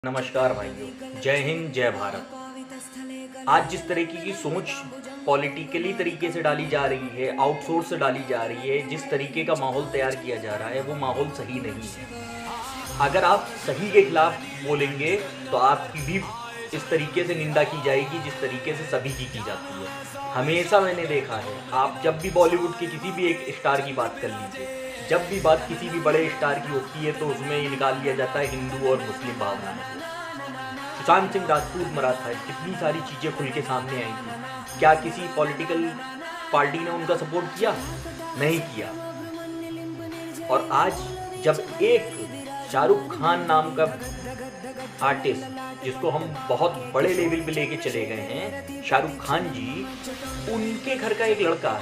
नमस्कार भाइयों, जय हिंद जय भारत। आज जिस तरीके की सोच पॉलिटिकली तरीके से डाली जा रही है, आउटसोर्स से डाली जा रही है, जिस तरीके का माहौल तैयार किया जा रहा है वो माहौल सही नहीं है। अगर आप सही के खिलाफ बोलेंगे तो आपकी भी इस तरीके से निंदा की जाएगी जिस तरीके से सभी की जाती है। हमेशा मैंने देखा है, आप जब भी बॉलीवुड के किसी भी एक स्टार की बात कर लीजिए, जब भी बात किसी भी बड़े स्टार की होती है तो उसमें ये निकाल लिया जाता है हिंदू और मुस्लिम भावना। सुशांत सिंह राजपूत मरा था, कितनी सारी चीज़ें खुल के सामने आई थी। क्या किसी पॉलिटिकल पार्टी ने उनका सपोर्ट किया? नहीं किया। और आज जब एक शाहरुख खान नाम का आर्टिस्ट, जिसको हम बहुत बड़े लेवल पे लेके चले गए हैं, शाहरुख खान जी, उनके घर का एक लड़का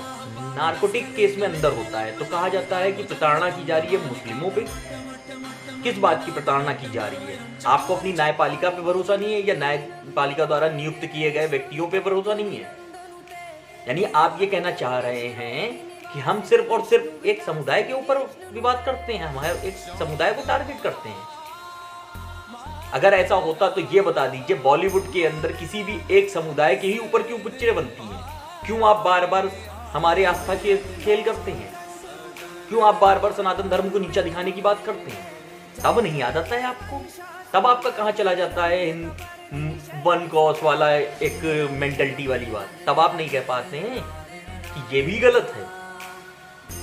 नारकोटिक केस में अंदर होता है तो कहा जाता है कि प्रताड़ना की जा रही है मुस्लिमों पे। किस बात की प्रताड़ना की जा रही है? आपको अपनी न्यायपालिका पे भरोसा नहीं है या न्यायपालिका द्वारा नियुक्त किए गए व्यक्तियों पे भरोसा नहीं है? यानी आप ये कहना चाह रहे हैं कि हम सिर्फ और सिर्फ एक समुदाय के ऊपर विवाद करते हैं, हमारे एक समुदाय को टारगेट करते हैं। अगर ऐसा होता तो ये बता दीजिए, बॉलीवुड के अंदर किसी भी एक समुदाय के ही ऊपर क्यों पिक्चरें बनती हैं? क्यों आप बार बार हमारे आस्था के खेल करते हैं? क्यों आप बार बार सनातन धर्म को नीचा दिखाने की बात करते हैं? तब नहीं याद आता है आपको? तब आपका कहाँ चला जाता है वन कॉस वाला एक मेंटलिटी वाली बात? तब आप नहीं कह पाते हैं कि ये भी गलत है।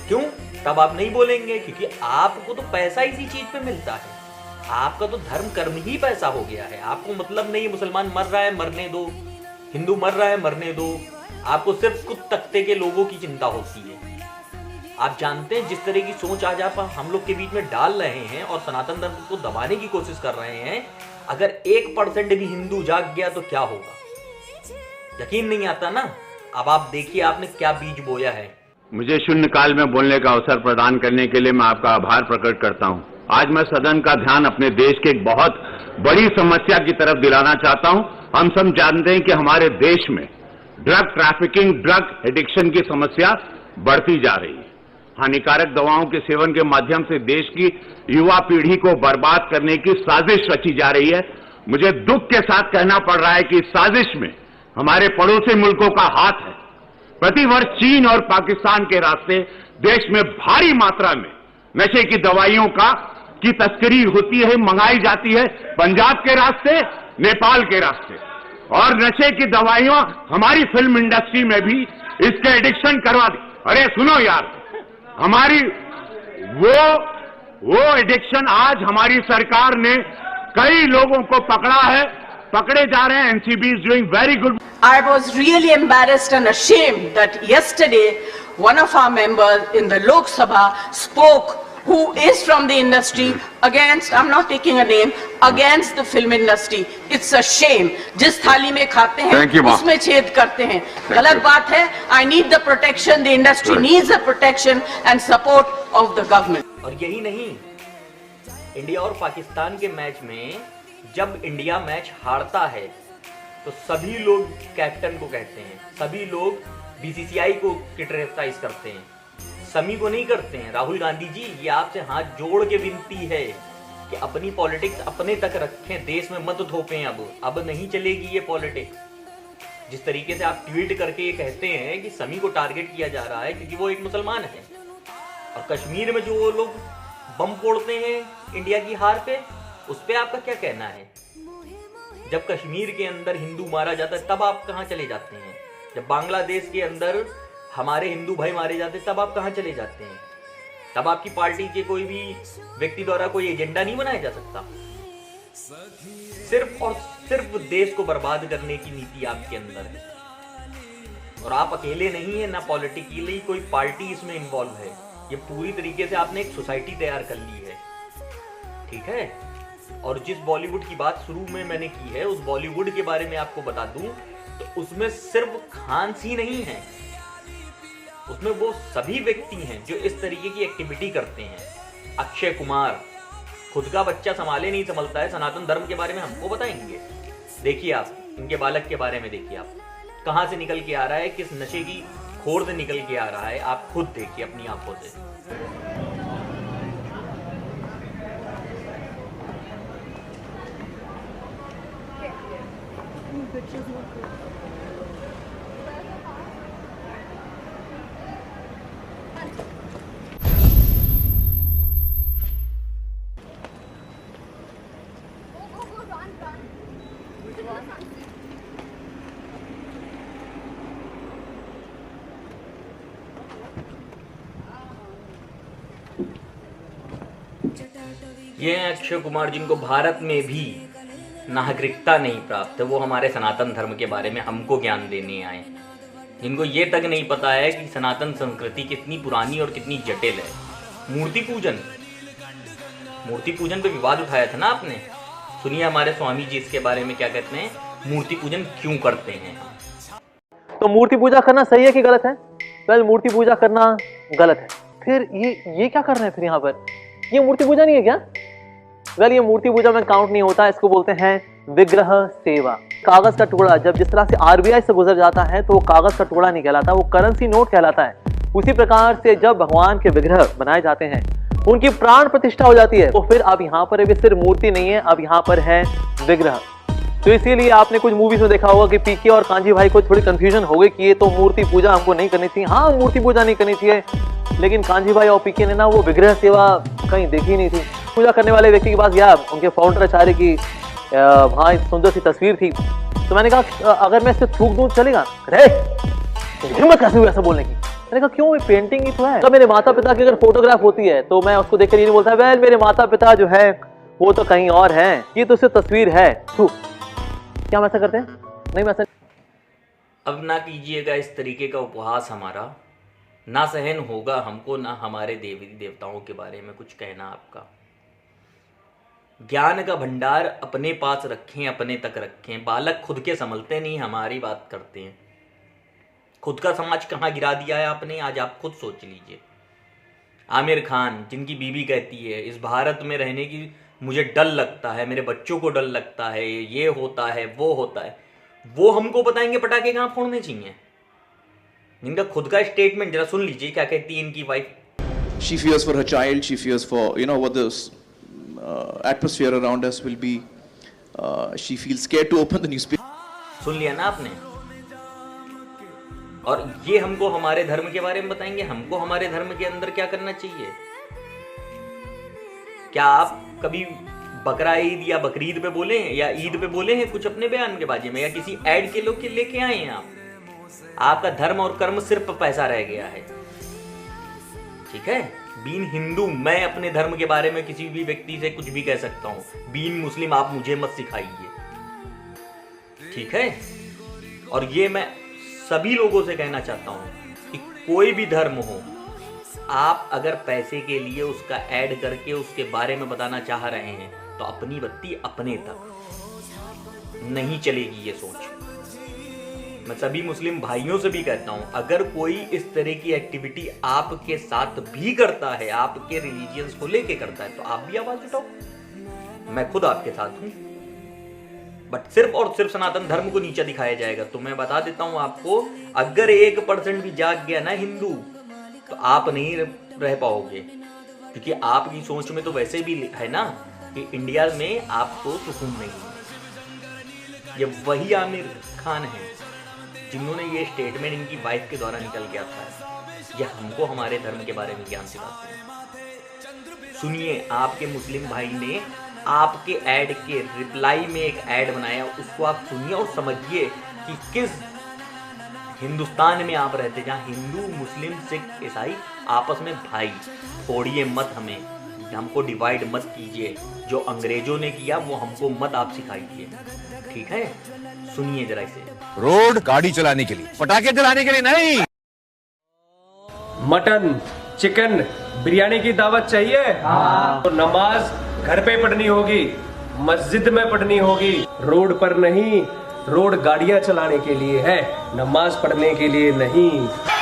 क्यों? तब आप नहीं बोलेंगे क्योंकि आपको तो पैसा इसी चीज पे मिलता है। आपका तो धर्म कर्म ही पैसा हो गया है। आपको मतलब नहीं मुसलमान मर रहा है मरने दो, हिंदू मर रहा है मरने दो। आपको सिर्फ कुछ तख्ते के लोगों की चिंता होती है। आप जानते हैं जिस तरह की सोच आज आप हम लोग के बीच में डाल रहे हैं और सनातन धर्म को दबाने की कोशिश कर रहे हैं, अगर 1% भी हिंदू जाग गया तो क्या होगा? यकीन नहीं आता ना। अब आप देखिए आपने क्या बीज बोया है। मुझे शून्यकाल में बोलने का अवसर प्रदान करने के लिए मैं आपका आभार प्रकट करता हूं। आज मैं सदन का ध्यान अपने देश के एक बहुत बड़ी समस्या की तरफ दिलाना चाहता हूं। हम सब जानते हैं कि हमारे देश में ड्रग ट्रैफिकिंग, ड्रग एडिक्शन की समस्या बढ़ती जा रही है। हानिकारक दवाओं के सेवन के माध्यम से देश की युवा पीढ़ी को बर्बाद करने की साजिश रची जा रही है। मुझे दुख के साथ कहना पड़ रहा है कि इस साजिश में हमारे पड़ोसी मुल्कों का हाथ है। प्रतिवर्ष चीन और पाकिस्तान के रास्ते देश में भारी मात्रा में नशे की दवाइयों की तस्करी होती है, मंगाई जाती है, पंजाब के रास्ते, नेपाल के रास्ते। और नशे की दवाइयां हमारी फिल्म इंडस्ट्री में भी इसके एडिक्शन करवा दी। अरे सुनो यार, हमारी वो एडिक्शन आज हमारी सरकार ने कई लोगों को पकड़े जा रहे हैं। NCB is doing very good. I was really embarrassed and ashamed that yesterday one of our members in the Lok Sabha spoke, who is from the industry, against, I'm not taking a name, against the film industry. It's a shame. जिस थाली में खाते हैं उसमें छेद करते हैं। गलत बात है। I need the protection. The industry needs the protection and support of the government. और यही नहीं, इंडिया और पाकिस्तान के मैच में जब इंडिया मैच हारता है तो सभी लोग कैप्टन को कहते हैं, सभी लोग बीसीसीआई को क्रिटिसाइज करते हैं, समी को नहीं करते हैं। राहुल गांधी जी, ये आपसे हाथ जोड़ के विनती है कि अपनी पॉलिटिक्स अपने तक रखें, देश में मत थोपें। अब नहीं चलेगी ये पॉलिटिक्स। जिस तरीके से आप ट्वीट करके ये कहते हैं कि समी को टारगेट किया जा रहा है क्योंकि वो एक मुसलमान है, और कश्मीर में जो वो लोग बम फोड़ते हैं इंडिया की हार पे, उस पर आपका क्या कहना है? जब कश्मीर के अंदर हिंदू मारा जाता है तब आप कहां चले जाते हैं? जब बांग्लादेश के अंदर हमारे हिंदू भाई मारे जाते हैं तब आप कहां चले जाते हैं? तब आपकी पार्टी के कोई भी व्यक्ति द्वारा कोई एजेंडा नहीं बनाया जा सकता। सिर्फ और सिर्फ देश को बर्बाद करने की नीति आपके अंदर है। और आप अकेले नहीं है, ना पॉलिटिकली कोई पार्टी इसमें इन्वॉल्व है। ये पूरी तरीके से आपने एक सोसाइटी तैयार कर ली है, ठीक है? और जिस बॉलीवुड की बात शुरू में मैंने की है, उस बॉलीवुड के बारे में आपको बता दूं तो उसमें सिर्फ खान सी नहीं है, उसमें वो सभी व्यक्ति हैं जो इस तरीके की एक्टिविटी करते हैं। अक्षय कुमार खुद का बच्चा संभाले नहीं संभलता है, सनातन धर्म के बारे में हमको बताएंगे। देखिए आप इनके बालक के बारे में देखिए, आप कहां से निकल के आ रहा है, किस नशे की खोर से निकल के आ रहा है, आप खुद देखिए अपनी आंखों से। ये हैं अक्षय कुमार, जिनको भारत में भी नागरिकता नहीं प्राप्त है। वो हमारे सनातन धर्म के बारे में हमको ज्ञान देने आए, जिनको ये तक नहीं पता है कि सनातन संस्कृति कितनी पुरानी और कितनी जटिल है। मूर्ति पूजन पे विवाद उठाया था ना आपने। सुनिए हमारे स्वामी जी इसके बारे में क्या कहते हैं, मूर्ति पूजन क्यों करते हैं। तो मूर्ति पूजा करना सही है कि गलत है? वेल, मूर्ति पूजा करना गलत है। फिर ये क्या कर रहे हैं फिर यहाँ पर? ये मूर्ति पूजा नहीं है क्या? वेल, ये मूर्ति पूजा में काउंट नहीं होता, इसको बोलते हैं विग्रह सेवा। कागज का टुकड़ा जब जिस तरह से आरबीआई से गुजर जाता है तो वो कागज का टुकड़ा नहीं कहलाता, वो करेंसी नोट कहलाता है। उसी प्रकार से जब भगवान के विग्रह बनाए जाते हैं, उनकी प्राण प्रतिष्ठा हो जाती है, तो फिर अब यहाँ पर भी सिर्फ मूर्ति नहीं है, अब यहाँ पर है विग्रह। तो इसीलिए आपने कुछ मूवीज में देखा होगा कि पीके और कांजी भाई को थोड़ी कंफ्यूजन हो गई कि ये तो मूर्ति पूजा हमको नहीं करनी चाहिए। हाँ, मूर्ति पूजा नहीं करनी चाहिए, लेकिन कांजी भाई और पीके ने ना वो विग्रह सेवा कहीं देखी नहीं थी। पूजा करने वाले व्यक्ति के पास गया, उनके फाउंडर आचार्य की वहाँ एक सुंदर सी तस्वीर थी। तो मैंने कहा अगर मैं इससे थूक दूं चलेगा? अरे हिम्मत कैसे हुई ऐसा बोलने की? मैंने कहा क्यों, ये पेंटिंग ही तो है। तो मेरे माता पिता की अगर फोटोग्राफ होती है तो मैं उसको देखकर ये नहीं बोलता वेल मेरे माता पिता जो है वो तो कहीं और हैं, ये तो सिर्फ तस्वीर है। क्या हम ऐसा करते हैं? नहीं, मैं ऐसा। अब ना कीजिएगा इस तरीके का उपहास हमारा, ना सहन होगा हमको, ना हमारे देवी देवताओं के बारे में कुछ कहना आपका। ज्ञान का भंडार अपने पास रखें, अपने तक रखें। बालक खुद के संभलते नहीं, हमारी बात करते हैं। खुद का समाज कहाँ गिरा दिया है आपने, आज आप खुद सोच लीजिए। आमिर खान, जिनकी बीवी कहती है इस भारत में रहने की मुझे डर लगता है, मेरे बच्चों को डर लगता है, ये होता है वो होता है, वो हमको बताएंगे पटाखे कहाँ फोड़ने चाहिए। इनका खुद का स्टेटमेंट जरा सुन लीजिए, क्या कहती है इनकी wife. She fears for her child, she fears for, what the atmosphere around us will be. She feels scared to open the newspaper. सुन लिया ना आपने। और ये हमको हमारे धर्म के बारे में बताएंगे, हमको हमारे धर्म के अंदर क्या करना चाहिए। क्या आप कभी बकरा ईद या बकरीद पे बोले हैं या ईद पे बोले हैं कुछ अपने बयान के बाजी में, या किसी ऐड के लोग के लेके आए हैं आप? आपका धर्म और कर्म सिर्फ पैसा रह गया है, ठीक है। बीन हिंदू मैं अपने धर्म के बारे में किसी भी व्यक्ति से कुछ भी कह सकता हूं। बीन मुस्लिम आप मुझे मत सिखाइए, ठीक है। और ये मैं सभी लोगों से कहना चाहता हूं कि कोई भी धर्म हो, आप अगर पैसे के लिए उसका ऐड करके उसके बारे में बताना चाह रहे हैं तो अपनी बत्ती अपने तक नहीं चलेगी। ये सोच मैं सभी मुस्लिम भाइयों से भी कहता हूं, अगर कोई इस तरह की एक्टिविटी आपके साथ भी करता है, आपके रिलीजियंस को लेके करता है, तो आप भी आवाज उठाओ। मैं खुद आपके साथ हूं, बट सिर्फ और सिर्फ सनातन धर्म को नीचा दिखाया जाएगा। तो मैं बता देता हूं आपको, अगर 1% भी जाग गया ना हिंदू, तो आप नहीं रह पाओगे। क्योंकि आपकी सोच में तो वैसे भी है ना कि इंडिया में आपको सुकून नहीं है। ये वही आमिर खान है जिन्होंने ये स्टेटमेंट इनकी वाइफ के द्वारा निकल के आता है। ये हमको हमारे धर्म के बारे में ज्ञान सिखाते हैं। सुनिए, आपके मुस्लिम भाई ने आपके ऐड के रिप्लाई में एक ऐड बनाया, उसको आप सुनिए और समझिए कि किस हिंदुस्तान में आप रहते जहाँ हिंदू मुस्लिम सिख ईसाई आपस में भाई। तोड़िए मत हमें, हमको डिवाइड मत कीजिए। जो अंग्रेजों ने किया वो हमको मत आप सिखाइए, ठीक है। सुनिए जरा इसे। रोड गाड़ी चलाने के लिए, पटाखे जलाने के लिए नहीं। मटन, चिकन, बिरयानी की दावत चाहिए? हाँ। तो नमाज घर पे पढ़नी होगी, मस्जिद में पढ़नी होगी, रोड पर नहीं। रोड गाड़ियां चलाने के लिए है, नमाज पढ़ने के लिए नहीं।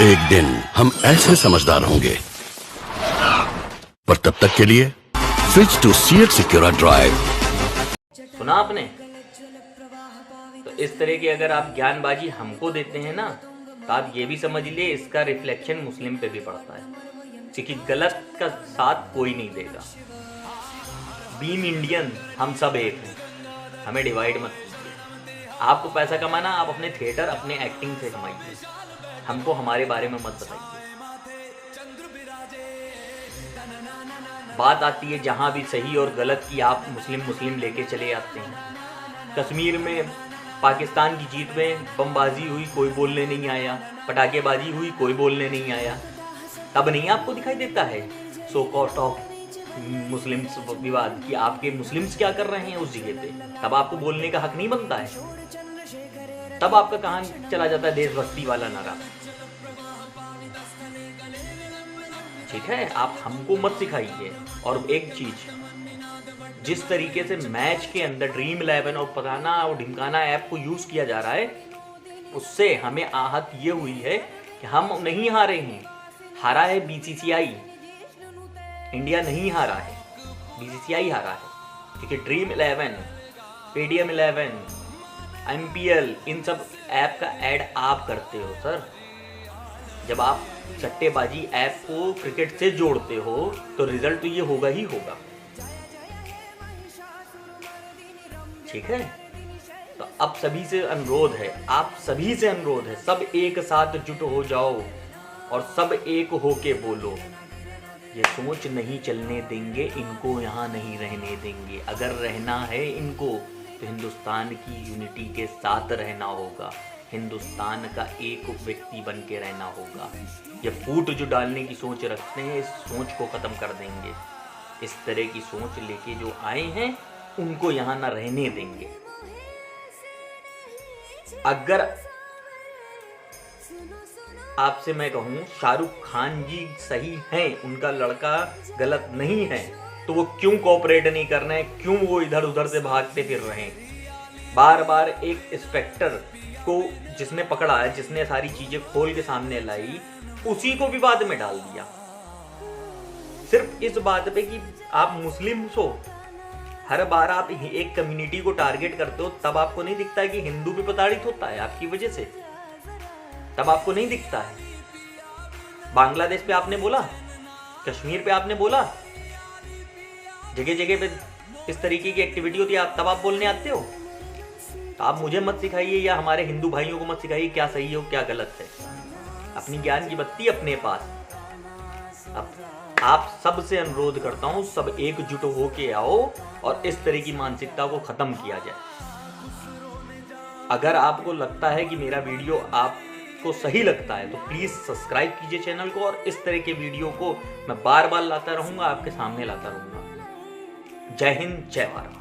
एक दिन हम ऐसे समझदार होंगे, पर तब तक के लिए स्विच टू सीएट सिक्योरा ड्राइव। सुना आपने? तो इस तरह की अगर आप ज्ञानबाजी हमको देते हैं ना, तो आप ये भी समझ लिए इसका रिफ्लेक्शन मुस्लिम पे भी पड़ता है, क्योंकि गलत का साथ कोई नहीं देगा। बीम इंडियन, हम सब एक हैं, हमें डिवाइड मत कीजिए। आपको पैसा कमाना, आप अपने थिएटर, अपने एक्टिंग से कमाइए, हमको हमारे बारे में मत बताइए। बात आती है जहाँ भी सही और गलत की, आप मुस्लिम लेके चले आते हैं। कश्मीर में पाकिस्तान की जीत में बमबाजी हुई, कोई बोलने नहीं आया, पटाखेबाजी हुई, कोई बोलने नहीं आया। तब नहीं आपको दिखाई देता है सो कॉस्ट ऑफ मुस्लिम्स विवाद कि आपके मुस्लिम्स क्या कर रहे हैं उस जगह पे, तब आपको बोलने का हक नहीं बनता है। तब आपका कहाँ चला जाता है देशभक्ति वाला नारा। ठीक है, आप हमको मत सिखाइए। और एक चीज, जिस तरीके से मैच के अंदर ड्रीम 11 और पताना और ढिमकाना ऐप को यूज किया जा रहा है, उससे हमें आहत ये हुई है कि हम नहीं हारे हैं, हारा है BCCI, इंडिया नहीं हारा है, BCCI हारा है। क्योंकि ड्रीम 11, पेटीएम 11, MPL, इन सब ऐप का ऐड आप करते हो सर। जब आप सट्टेबाजी ऐप को क्रिकेट से जोड़ते हो तो रिजल्ट तो ये होगा ही होगा। ठीक है, तो अब सभी से अनुरोध है, आप सभी से अनुरोध है, सब एक साथ जुट हो जाओ और सब एक होके बोलो, ये सोच नहीं चलने देंगे, इनको यहाँ नहीं रहने देंगे। अगर रहना है इनको तो हिंदुस्तान की यूनिटी के साथ रहना होगा, हिंदुस्तान का एक व्यक्ति बन के रहना होगा। ये फूट जो डालने की सोच रखते हैं, इस सोच को ख़त्म कर देंगे। इस तरह की सोच लेके जो आए हैं उनको यहाँ ना रहने देंगे। अगर आपसे मैं कहूँ शाहरुख खान जी सही हैं, उनका लड़का गलत नहीं है, तो वो क्यों कोऑपरेट नहीं कर रहे हैं, क्यों वो इधर उधर से भागते फिर रहे हैं। बार बार एक इंस्पेक्टर को जिसने पकड़ा है, जिसने सारी चीजें खोल के सामने लाई, उसी को विवाद में डाल दिया, सिर्फ इस बात पे कि आप मुस्लिम हो। हर बार आप एक कम्युनिटी को टारगेट करते हो, तब आपको नहीं दिखता है कि हिंदू भी प्रताड़ित होता है आपकी वजह से, तब आपको नहीं दिखता है। बांग्लादेश पे आपने बोला, कश्मीर पे आपने बोला, जगह जगह पे इस तरीके की एक्टिविटी होती है, तब आप बोलने आते हो। तो आप मुझे मत सिखाइए या हमारे हिंदू भाइयों को मत सिखाइए क्या सही है और क्या गलत है। अपनी ज्ञान की बत्ती अपने पास। अब आप सबसे अनुरोध करता हूं, सब एकजुट होके आओ और इस तरह की मानसिकता को खत्म किया जाए। अगर आपको लगता है कि मेरा वीडियो आपको सही लगता है तो प्लीज सब्सक्राइब कीजिए चैनल को, और इस तरह के वीडियो को मैं बार बार लाता रहूंगा, आपके सामने लाता रहूंगा। जय हिंद, जय भारत।